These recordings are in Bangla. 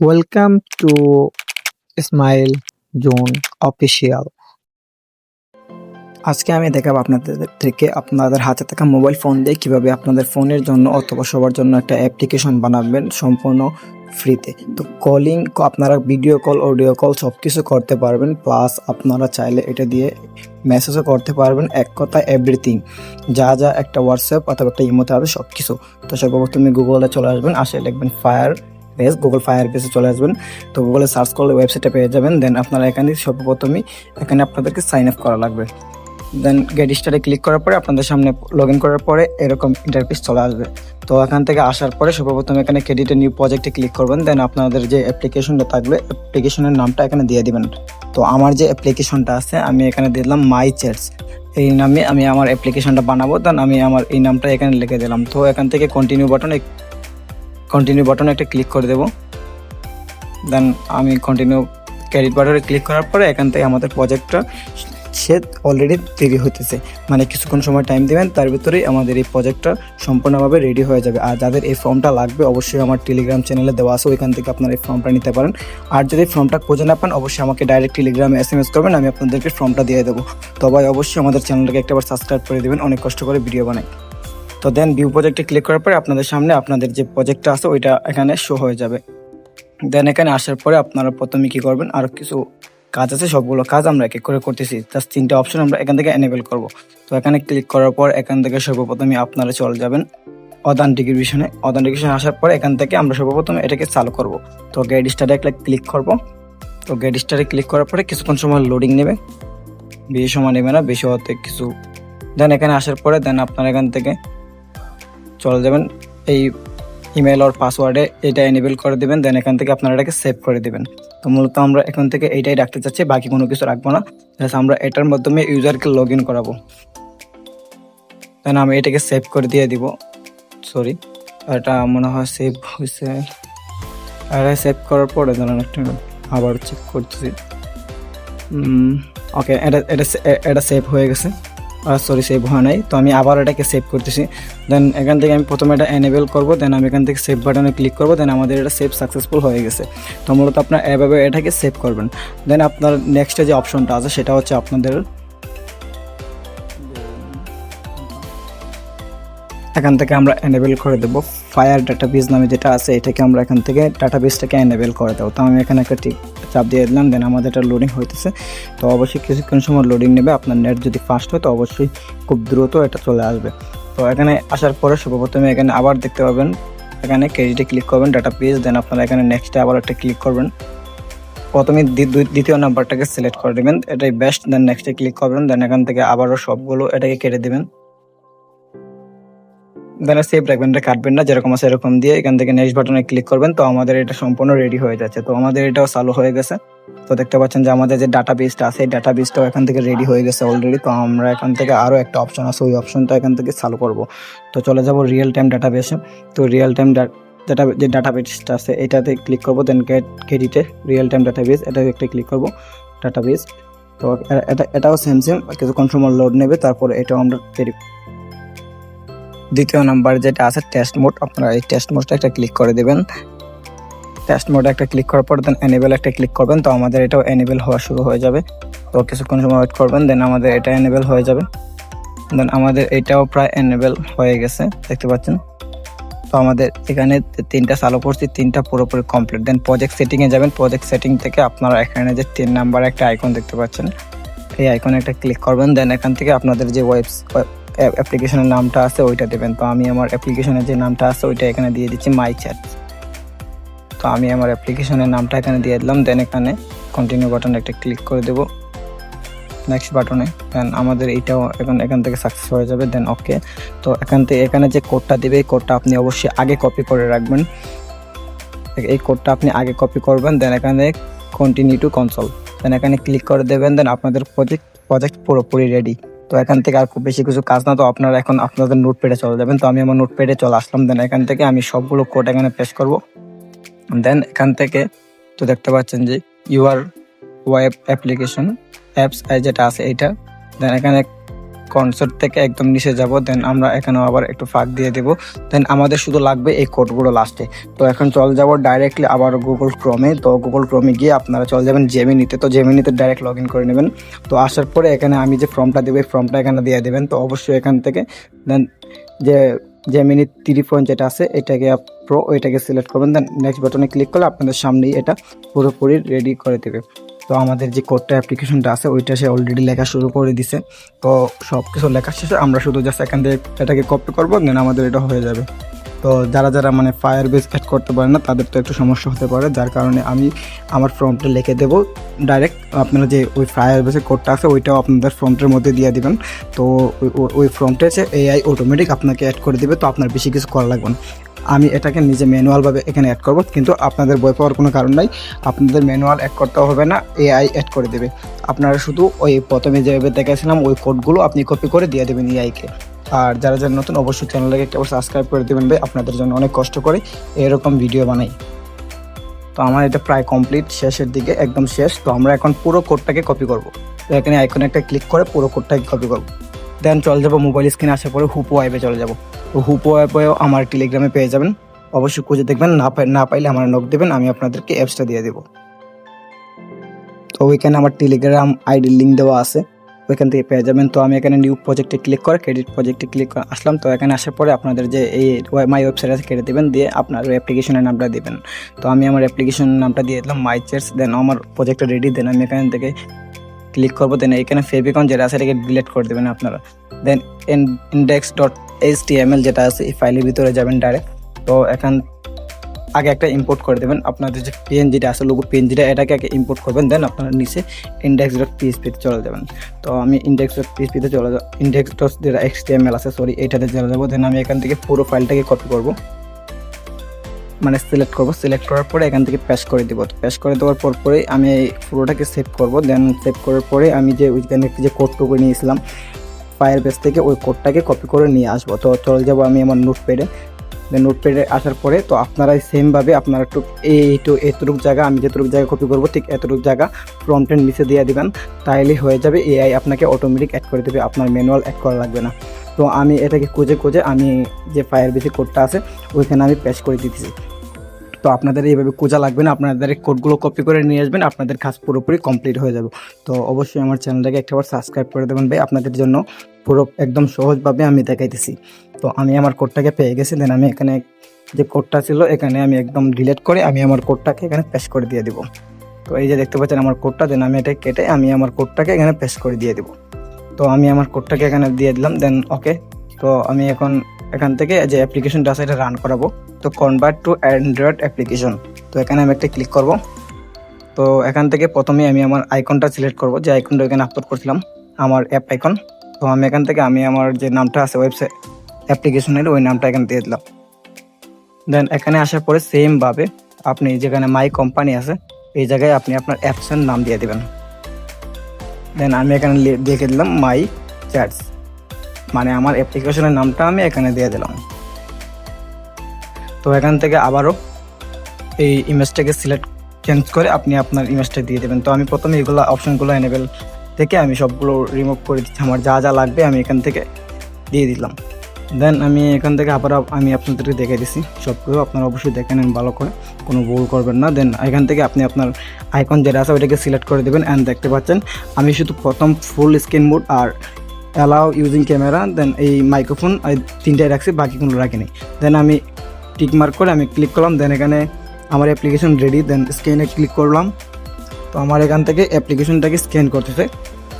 Welcome to smile zone official. আজকে আমি দেখাবো আপনাদের হাতে থাকা মোবাইল ফোন দিয়ে কিভাবে আপনাদের ফোনের জন্য অথবা সবার জন্য একটা অ্যাপ্লিকেশন বানাবেন সম্পূর্ণ ফ্রিতে। তো কলিং, আপনারা ভিডিও কল, অডিও কল সব কিছু করতে পারবেন, প্লাস আপনারা চাইলে এটা দিয়ে মেসেজও করতে পারবেন। এক কথা এভরিথিং, যা যা একটা হোয়াটসঅ্যাপ অথবা একটা ইমোতে হবে সব কিছু। তো সর্বপ্রথম গুগলে চলে আসবেন, আসে লিখবেন ফায়ার বেস, গুগল ফায়ার বেসে চলে আসবেন। তো গুগলে সার্চ করলে ওয়েবসাইটে পেয়ে যাবেন। দেন আপনারা এখানে সর্বপ্রথমই এখানে আপনাদেরকে সাইন আপ করা লাগবে। দেন গেট স্টার্টে ক্লিক করার পরে আপনাদের সামনে লগ ইন করার পরে এরকম ইন্টারফেস চলে আসবে। তো এখান থেকে আসার পরে সর্বপ্রথম এখানে ক্রেডিটে নিউ প্রজেক্টে ক্লিক করবেন। দেন আপনাদের যে অ্যাপ্লিকেশনটা থাকবে অ্যাপ্লিকেশনের নামটা এখানে দিয়ে দিবেন। তো আমার যে অ্যাপ্লিকেশনটা আছে আমি এখানে দিলাম মাই চ্যাটস, এই নামে আমি আমার অ্যাপ্লিকেশনটা বানাবো। দেন আমি আমার এই নামটা এখানে লিখে দিলাম। তো এখান থেকে কন্টিনিউ বাটনে একটা ক্লিক করে দেবো। দেন আমি কন্টিনিউ ক্রেডিট বাটনে ক্লিক করার পরে এখান থেকে আমাদের প্রজেক্টটা সে অলরেডি তৈরি হতেছে, মানে কিছুক্ষণ সময় টাইম দেবেন, তার ভিতরেই আমাদের এই প্রজেক্টটা সম্পূর্ণভাবে রেডি হয়ে যাবে। আর যাদের এই ফর্মটা লাগবে অবশ্যই আমার টেলিগ্রাম চ্যানেলে দেওয়া আছে, ওইখান থেকে আপনারা এই ফর্মটা নিতে পারেন। আর যদি ফর্মটা খুঁজে না পান অবশ্যই আমাকে ডাইরেক্ট টেলিগ্রামে SMS করবেন, আমি আপনাদেরকে ফর্মটা দিয়ে দেবো। তবে অবশ্যই আমাদের চ্যানেলটাকে একটাবার সাবস্ক্রাইব করে দেবেন, অনেক কষ্ট করে ভিডিও বানাই। তো দেন ভিউ প্রজেক্টে ক্লিক করার পরে আপনাদের সামনে আপনাদের যে প্রজেক্টটা আছে ওইটা এখানে শো হয়ে যাবে। দেন এখানে আসার পরে আপনারা প্রথমে কি করবেন, আর কিছু কাজ আছে, সবগুলো কাজ আমরা এক এক করে করতেছি। জাস্ট 3টা অপশন আমরা এখান থেকে এনেবল করব। তো এখানে ক্লিক করার পর এখান থেকে সর্বপ্রথমে আপনারা চলে যাবেন অথেন্টিকেশনে আসার পর এখান থেকে আমরা সর্বপ্রথমে এটাকে চালু করব। তো গেট স্টার্টে একটা ক্লিক করব। তো গেট স্টার্টে ক্লিক করার পরে কিছুক্ষণ সময় লোডিং নেবে, বেশি সময় নেবে না, বেশি হতে কিছু। দেন এখানে আসার পরে দেন আপনারা এখান থেকে চলে যাবেন এই ইমেল আর পাসওয়ার্ডে এটা এনেবল করে দেবেন। দেন এখান থেকে আপনারা এটাকে সেভ করে দেবেন। তো মূলত আমরা এখান থেকে এইটাই রাখতে চাচ্ছি, বাকি কোনো কিছু রাখবো না। আমরা এটার মাধ্যমে ইউজারকে লগ ইন করাবো। দেন আমি এটাকে সেভ করে দিয়ে দিব। সরি, এটা মনে হয় সেভ হয়েছে। এটা সেভ করার পরে ধরুন একটা আবার চেক করতেছি। ওকে, এটা সেভ হয়ে গেছে। সরি, সেভ হয় নাই। তো আমি আবার এটাকে সেভ করতেছি। দেন এখান থেকে আমি প্রথমে এটা এনেবল করব। দেন আমি এখান থেকে সেভ বাটনে ক্লিক করব। দেন আমাদের এটা সেভ সাকসেসফুল হয়ে গেছে। তো মূলত আপনার এভাবে এটাকে সেভ করবেন। দেন আপনার নেক্সটে যে অপশনটা আছে সেটা হচ্ছে আপনাদের এখান থেকে আমরা এনেবল করে দেবো ফায়ার ডাটাবেস নামে যেটা আছে, এটাকে আমরা এখান থেকে ডাটাবেসটাকে এনেবল করে দেবো। তো আমি এখানে একটা চাপ দিয়ে দিলাম। দেন আমাদের এটা লোডিং হইতেছে। তো অবশ্যই কিছুক্ষণ সময় লোডিং নেবে। আপনার নেট যদি ফাস্ট হয় তো অবশ্যই খুব দ্রুত এটা চলে আসবে। তো এখানে আসার পরে সর্বপ্রথমে এখানে আবার দেখতে পাবেন, এখানে ক্রেডিটে ক্লিক করবেন ডাটাবেস। দেন আপনারা এখানে নেক্সটে আবার একটা ক্লিক করবেন। প্রথমে দ্বিতীয় নাম্বারটাকে সিলেক্ট করে দেবেন, এটাই বেস্ট। দেন নেক্সটে ক্লিক করবেন। দেন এখান থেকে আবারও সবগুলো এটাকে কেটে দেবেন। দেন সেভ রাখবেন, এটা কাটবেন না, যেরকম আছে এরকম দিয়ে এখান থেকে নেক্সট বাটনে ক্লিক করবেন। তো আমাদের এটা সম্পূর্ণ রেডি হয়ে যাচ্ছে। তো আমাদের এটাও চালু হয়ে গেছে। তো দেখতে পাচ্ছেন যে আমাদের যে ডাটাবেসটা আছে এই ডাটাবেসটাও এখান থেকে রেডি হয়ে গেছে অলরেডি। তো আমরা এখান থেকে আরও একটা অপশন আছে, ওই অপশনটা এখান থেকে চালু করব। তো চলে যাব রিয়েল টাইম ডাটাবেসে। তো রিয়েল টাইম যে ডাটাবেসটা আছে এটাতে ক্লিক করব। দেন ক্রেডিটে রিয়েল টাইম ডাটাবেস, এটা একটা ক্লিক করব ডাটাবেস। তো এটাও সেম কিছুক্ষণ সময় লোড নেবে, তারপরে এটাও আমরা দ্বিতীয় নাম্বার যেটা আছে টেস্ট মোড, আপনারা এই টেস্ট মোডটা একটা ক্লিক করে দেবেন। টেস্ট মোডে একটা ক্লিক করার পর দেন এনেবল একটা ক্লিক করবেন। তো আমাদের এটাও এনেবল হওয়া শুরু হয়ে যাবে। তো কিছুক্ষণ সময় ওয়েট করবেন, দেন আমাদের এটা এনেবল হয়ে যাবে। দেন আমাদের এটাও প্রায় এনেবল হয়ে গেছে, দেখতে পাচ্ছেন। তো আমাদের এখানে 3টা চালু করছি, 3টা পুরোপুরি কমপ্লিট। দেন প্রজেক্ট সেটিংয়ে যাবেন। প্রজেক্ট সেটিং থেকে আপনারা এখানে যে 3 নাম্বার একটা আইকন দেখতে পাচ্ছেন, এই আইকনে একটা ক্লিক করবেন। দেন এখান থেকে আপনাদের যে অ্যাপ্লিকেশনের নামটা আছে ওইটা দেবেন। তো আমি আমার অ্যাপ্লিকেশনের যে নামটা আছে ওইটা এখানে দিয়ে দিচ্ছি মাই চ্যাট। তো আমি আমার অ্যাপ্লিকেশনের নামটা এখানে দিয়ে দিলাম। দেন এখানে কন্টিনিউ বাটনে একটা ক্লিক করে দেবো, নেক্সট বাটনে। দেন আমাদের এইটাও এখান থেকে সাকসেস হয়ে যাবে। দেন ওকে। তো এখানে যে কোডটা দেবে এই কোডটা আপনি অবশ্যই আগে কপি করে রাখবেন। এই কোডটা আপনি আগে কপি করবেন। দেন এখানে কন্টিনিউ টু কনসোল, দেন এখানে ক্লিক করে দেবেন। দেন আপনাদের প্রজেক্ট পুরোপুরি রেডি। তো এখান থেকে আর খুব বেশি কিছু কাজ না। তো আপনারা এখন আপনাদের নোটপ্যাডে চলে যাবেন। তো আমি আমার নোটপ্যাডে চলে আসলাম। দেন এখান থেকে আমি সবগুলো কোড এখানে পেস্ট করব। দেন এখান থেকে তো দেখতে পাচ্ছেন যে ইউআর ওয়েব অ্যাপ্লিকেশন অ্যাপস যেটা আছে এইটা। দেন এখানে কনসোর্ট থেকে একদম নিচে যাব, দেন আমরা এখানেও আবার একটু ফাঁক দিয়ে দেবো। দেন আমাদের শুধু লাগবে এই কোডগুলো লাস্টে। তো এখন চলে যাব ডাইরেক্টলি আবার গুগল ক্রোমে। তো গুগল ক্রোমে গিয়ে আপনারা চলে যাবেন জেমিনিতে। তো জেমিনিতে ডাইরেক্ট লগ ইন করে নেবেন। তো আসার পরে এখানে আমি যে ফর্মটা দেবো এই ফর্মটা এখানে দিয়ে দেবেন। তো অবশ্যই এখান থেকে দেন যে জেমিনি 3 যেটা আছে এটাকে প্রো ওইটাকে সিলেক্ট করবেন। দেন নেক্সট বাটনে ক্লিক করলে আপনাদের সামনেই এটা পুরোপুরি রেডি করে দেবে। তো আমাদের যে কোডটা অ্যাপ্লিকেশনটা আছে ওইটা সে অলরেডি লেখা শুরু করে দিছে। তো সব কিছু লেখা শেষে আমরা শুধু জাস্ট এখান থেকে এটাকে কপি করবো, দেন আমাদের এটা হয়ে যাবে। তো যারা মানে ফায়ারবেস অ্যাড করতে পারে না তাদের তো একটু সমস্যা হতে পারে, যার কারণে আমি আমার ফর্মটা লিখে দেবো ডাইরেক্ট। আপনারা যে ওই ফায়ারবেসের কোডটা আছে ওইটাও আপনাদের ফর্মটার মধ্যে দিয়ে দিবেন। তো ওই ফর্মটা হচ্ছে এআই অটোমেটিক আপনাকে অ্যাড করে দিবে। তো আপনার বেশি কিছু করা লাগবে না। আমি এটাকে নিজে ম্যানুয়ালভাবে এখানে অ্যাড করব, কিন্তু আপনাদের বই পাওয়ার কোনো কারণ নাই। আপনাদের ম্যানুয়াল অ্যাড করতে হবে না, এআই অ্যাড করে দেবে। আপনারা শুধু ওই প্রথমে যেভাবে দেখাইছিলাম ওই কোডগুলো আপনি কপি করে দিয়ে দেবেন এআইকে। আর যারা যারা নতুন অবশ্যই চ্যানেলটাকে একটা সাবস্ক্রাইব করে দেবেন ভাই, আপনাদের জন্য অনেক কষ্ট করে এরকম ভিডিও বানাই। তো আমার এটা প্রায় কমপ্লিট, শেষের দিকে একদম শেষ। তো আমরা এখন পুরো কোডটাকে কপি করব। তো এখানে আইকনে একটা ক্লিক করে পুরো কোডটাকে কপি করব। দেন চলে যাবো মোবাইল স্ক্রিনে, আসার পরে হুপো অ্যাপে চলে যাব। তো হুপো অ্যাপেও আমার টেলিগ্রামে পেয়ে যাবেন, অবশ্যই খুঁজে দেখবেন। না পাইলে আমার নক দেবেন, আমি আপনাদেরকে অ্যাপসটা দিয়ে দেবো। তো ওইখানে আমার টেলিগ্রাম আইডির লিঙ্ক দেওয়া আছে, ওইখান থেকে পেয়ে যাবেন। তো আমি এখানে নিউ প্রজেক্টে ক্লিক করে ক্রেডিট প্রজেক্টে ক্লিক করে আসলাম। তো এখানে আসার পরে আপনাদের যে এই মাই ওয়েবসাইট আছে কেটে দেবেন, দিয়ে আপনার অ্যাপ্লিকেশনের নামটা দেবেন। তো আমি আমার অ্যাপ্লিকেশনের নামটা দিয়ে দিলাম মাই চেয়ার্স। দেন আমার প্রজেক্টটা রেডি। দেন আমি এখান থেকে ক্লিক করবো। দেন এখানে ফেভিকন যেটা আছে এটাকে ডিলিট করে দেবেন আপনারা। দেন index.html যেটা আছে এই ফাইলের ভিতরে যাবেন ডাইরেক্ট। তো এখান আগে একটা ইম্পোর্ট করে দেবেন আপনাদের যে পিএনজিটা আছে লোগো পিএনজিটা, এটাকে আগে ইম্পোর্ট করবেন। দেন আপনারা নিচে index.php-তে চলে যাবেন। তো আমি index.php-তে চলে যাব, index.html আছে সরি এইটাতে চলে যাবো। দেন আমি এখান থেকে পুরো ফাইলটাকে কপি করব, মানে সিলেক্ট করব। সিলেক্ট করার পরে এখান থেকে পেস্ট করে দেবো। পেস্ট করে দেওয়ার পরে আমি এই পুরোটাকে সেভ করব। দেন সেভ করার পরে আমি যে ওইখানে যে কোডটুকু নিয়েছিলাম ফায়ারবেস থেকে ওই কোডটাকে কপি করে নিয়ে আসবো। তো চলে যাব আমি আমার নোটপ্যাডে। দেন নোটপ্যাডে আসার পরে তো আপনারা সেমভাবে আপনারা একটু এতটুকু জায়গা আমি যেটুকু জায়গা কপি করবো ঠিক এতটুকু জায়গা প্রম্পটের নিচে দিয়ে দিবেন, তাইলেই হয়ে যাবে। এআই আপনাকে অটোমেটিক অ্যাড করে দেবে, আপনার ম্যানুয়াল অ্যাড করা লাগবে না। তো আমি এটাকে খুঁজে আমি যে ফায়ারবেসের কোডটা আছে ওইখানে আমি পেস্ট করে দিতেছি। তো আপনাদের এইভাবে খোঁজা লাগবে না, আপনাদের কোডগুলো কপি করে নিয়ে আসবেন, আপনাদের কাজ পুরোপুরি কমপ্লিট হয়ে যাবে। তো অবশ্যই আমার চ্যানেলটাকে একটাবার সাবস্ক্রাইব করে দেবেন ভাই, আপনাদের জন্য পুরো একদম সহজভাবে আমি দেখাইতেছি। তো আমি আমার কোডটাকে পেয়ে গেছি। দেন আমি এখানে যে কোডটা ছিল এখানে আমি একদম ডিলিট করে আমি আমার কোডটাকে এখানে পেস্ট করে দিয়ে দিব। তো এই যে দেখতে পাচ্ছেন আমার কোডটা, দেন আমি এটা কেটে আমি আমার কোডটাকে এখানে পেস্ট করে দিয়ে দিব। তো আমি আমার কোডটাকে এখানে দিয়ে দিলাম। দেন ওকে। তো আমি এখন এখান থেকে যে অ্যাপ্লিকেশনটা আছে এটা রান করাবো। তো কনভার্ট টু অ্যান্ড্রয়েড অ্যাপ্লিকেশন, তো এখানে আমি একটা ক্লিক করব। তো এখান থেকে প্রথমে আমি আমার আইকনটা সিলেক্ট করব, যে আইকনটা এখানে আপলোড করছিলাম আমার অ্যাপ আইকন। তো আমি এখান থেকে আমি আমার যে নামটা আছে ওয়েবসাইট অ্যাপ্লিকেশনের ওই নামটা এখানে দিয়ে দিলাম। দেন এখানে আসার পরে সেমভাবে আপনি যেখানে মাই কোম্পানি আছে এই জায়গায় আপনি আপনার অ্যাপসের নাম দিয়ে দেবেন। দেন আমি এখানে লিখে দিলাম মাই চ্যাটস, মানে আমার অ্যাপ্লিকেশনের নামটা আমি এখানে দিয়ে দিলাম। তো এখান থেকে আবারও এই ইমেজটাকে চেঞ্জ করে আপনি আপনার ইমেজটা দিয়ে দেবেন। তো আমি প্রথমে এগুলো অপশনগুলো এনেবেল থেকে আমি সবগুলো রিমুভ করে দিচ্ছি, আমার যা যা লাগবে আমি এখান থেকে দিয়ে দিলাম। দেন আমি এখান থেকে আবার আমি আপনাদেরকে দেখে দিচ্ছি সবগুলো, আপনারা অবশ্যই দেখে নেন ভালো করে, কোনো ভুল করবেন না। দেন এখান থেকে আপনি আপনার আইকন যেটা আছে ওইটাকে সিলেক্ট করে দেবেন। অ্যান্ড দেখতে পাচ্ছেন আমি শুধু প্রথম ফুল স্ক্রিন মোড আর অ্যালাউ ইউজিং ক্যামেরা দেন এই মাইক্রোফোন তিনটাই রাখছি, বাকি কোনো রাখিনি। দেন আমি টিক মার্ক করে আমি ক্লিক করলাম। দেন এখানে আমার অ্যাপ্লিকেশন রেডি। দেন স্ক্যানে ক্লিক করলাম। তো আমার এখান থেকে অ্যাপ্লিকেশনটাকে স্ক্যান করতেছে।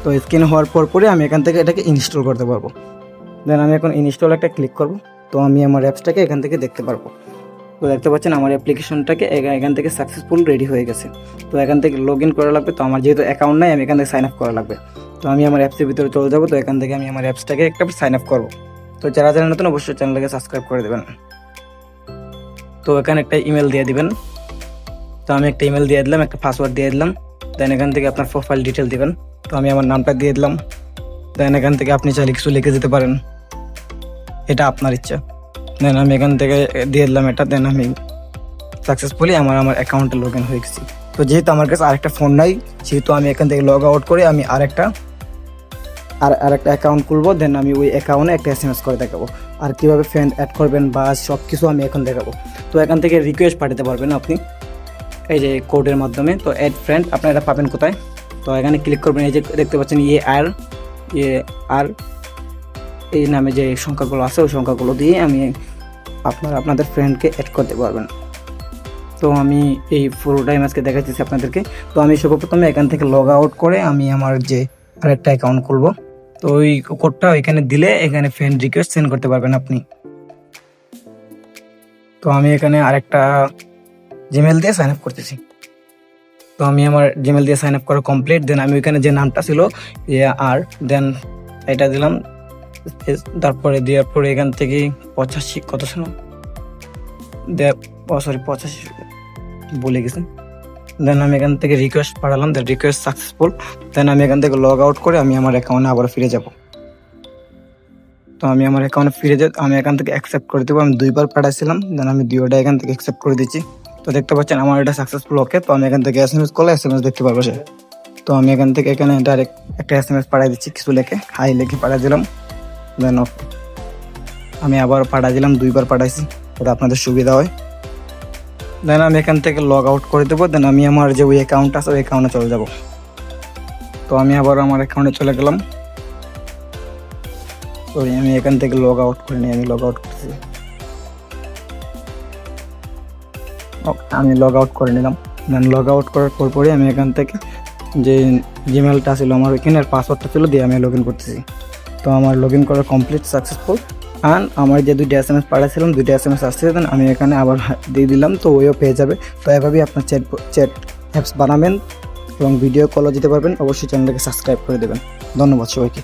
তো স্ক্যান হওয়ার পরে আমি এখান থেকে এটাকে ইনস্টল করতে পারবো। দেন আমি এখন ইনস্টল একটা ক্লিক করব। তো আমি আমার অ্যাপসটাকে এখান থেকে দেখতে পারবো। তো দেখতে পাচ্ছেন আমার অ্যাপ্লিকেশনটাকে এখান থেকে সাকসেসফুল রেডি হয়ে গেছে। তো এখান থেকে লগ ইন করা লাগবে। তো আমার যেহেতু অ্যাকাউন্ট নাই আমি এখান থেকে সাইন আপ করা লাগবে। তো আমি আমার অ্যাপসের ভিতরে চলে যাবো। তো এখান থেকে আমি আমার অ্যাপসটাকে একটা সাইন আপ করবো। তো যারা যারা নতুন অবশ্যই চ্যানেলটাকে সাবস্ক্রাইব করে দেবেন। তো এখানে একটা ইমেল দিয়ে দিবেন। তো আমি একটা ইমেল দিয়ে দিলাম, একটা পাসওয়ার্ড দিয়ে দিলাম। দেন এখান থেকে আপনার প্রোফাইল ডিটেল দিবেন। তো আমি আমার নামটা দিয়ে দিলাম। দেন এখান থেকে আপনি চাইলে কিছু লিখে দিতে পারেন, এটা আপনার ইচ্ছা। দেন আমি এখান থেকে দিয়ে দিলাম এটা। দেন আমি সাকসেসফুলি আমার অ্যাকাউন্টে লগ ইন হয়ে গেছি। তো যেহেতু আমার কাছে আরেকটা ফোন নাই সেহেতু আমি এখান থেকে লগ আউট করে আমি আরেকটা আর একটা অ্যাকাউন্ট খুলবো, দেন আমি ওই অ্যাকাউন্টে একটা SMS করে দেখাবো। আর কীভাবে ফ্রেন্ড অ্যাড করবেন বা সব কিছু আমি এখন দেখাবো। তো এখান থেকে রিকোয়েস্ট পাঠাতে পারবেন আপনি এই যে কোডের মাধ্যমে। তো অ্যাড ফ্রেন্ড আপনারা এটা পাবেন কোথায়? তো এখানে ক্লিক করবেন, এই যে দেখতে পাচ্ছেন আর এই নামে যে সংখ্যাগুলো আছে ওই সংখ্যাগুলো দিয়ে আমি আপনাদের ফ্রেন্ডকে অ্যাড করতে পারবেন। তো আমি এই পুরোটাই আজকে দেখাচ্ছি আপনাদেরকে। তো আমি সর্বপ্রথমে এখান থেকে লগ আউট করে আমি আমার যে আরেকটা অ্যাকাউন্ট খুলবো। তো ওই কোডটা ওইখানে দিলে এখানে ফ্রেন্ড রিকোয়েস্ট সেন্ড করতে পারবেন আপনি। তো আমি এখানে আরেকটা জিমেল দিয়ে সাইন আপ করতেছি। তো আমি আমার জিমেল দিয়ে সাইন আপ করা কমপ্লিট। দেন আমি ওইখানে যে নামটা ছিল আর দেন এটা দিলাম। তারপরে দেওয়ার পরে এখান থেকে 85 কত ছিল, 85 বলে গেছি। দেন আমি এখান থেকে রিকোয়েস্ট পাঠালাম, দেন রিকোয়েস্ট সাকসেসফুল। দেন আমি এখান থেকে লগ আউট করে আমি আমার অ্যাকাউন্টে আবার ফিরে যাব। তো আমি আমার অ্যাকাউন্টে ফিরে যাই, আমি এখান থেকে অ্যাকসেপ্ট করে দেবো। আমি 2বার পাঠাইছিলাম, দেন আমি 2টা এখান থেকে অ্যাকসেপ্ট করে দিচ্ছি। তো দেখতে পাচ্ছেন আমার এটা সাকসেসফুল। ওকে, তো আমি এখান থেকে SMS করলে SMS দেখতে পারবো সে। তো আমি এখান থেকে এখানে ডাইরেক্ট একটা SMS পাঠিয়ে দিচ্ছি, কিছু লিখে হাই লিখে পাঠিয়ে দিলাম। দেন আমি আবার পাঠিয়ে দিলাম, 2বার পাঠাইছি যাতে আপনাদের সুবিধা হয়। দেন আমি এখান থেকে লগ আউট করে দেবো। দেন আমি আমার যে ওই অ্যাকাউন্ট আছে ওই অ্যাকাউন্টে চলে যাব। তো আমি আবার আমার অ্যাকাউন্টে চলে গেলাম। তো আমি এখান থেকে লগ আউট করে নিই, আমি লগ আউট করছি। আমি লগ আউট করে নিলাম। দেন লগ আউট করার পরে আমি এখান থেকে যে জিমেলটা ছিল আমার ওইখানে আর পাসওয়ার্ডটা ছিল দিয়ে আমি লগ ইন করতেছি। তো আমার লগ ইন করা কমপ্লিট সাকসেসফুল। অ্যান্ড আমার যে 2টা SMS পাঠিয়েছিলাম 2টা SMS আসছে, দেন আমি এখানে আবার দিয়ে দিলাম। তো ওইও পেয়ে যাবে। তো এভাবেই আপনার চ্যাট অ্যাপস বানাবেন এবং ভিডিও কলও দিতে পারবেন। অবশ্যই চ্যানেলটাকে সাবস্ক্রাইব করে দেবেন। ধন্যবাদ সবাইকে।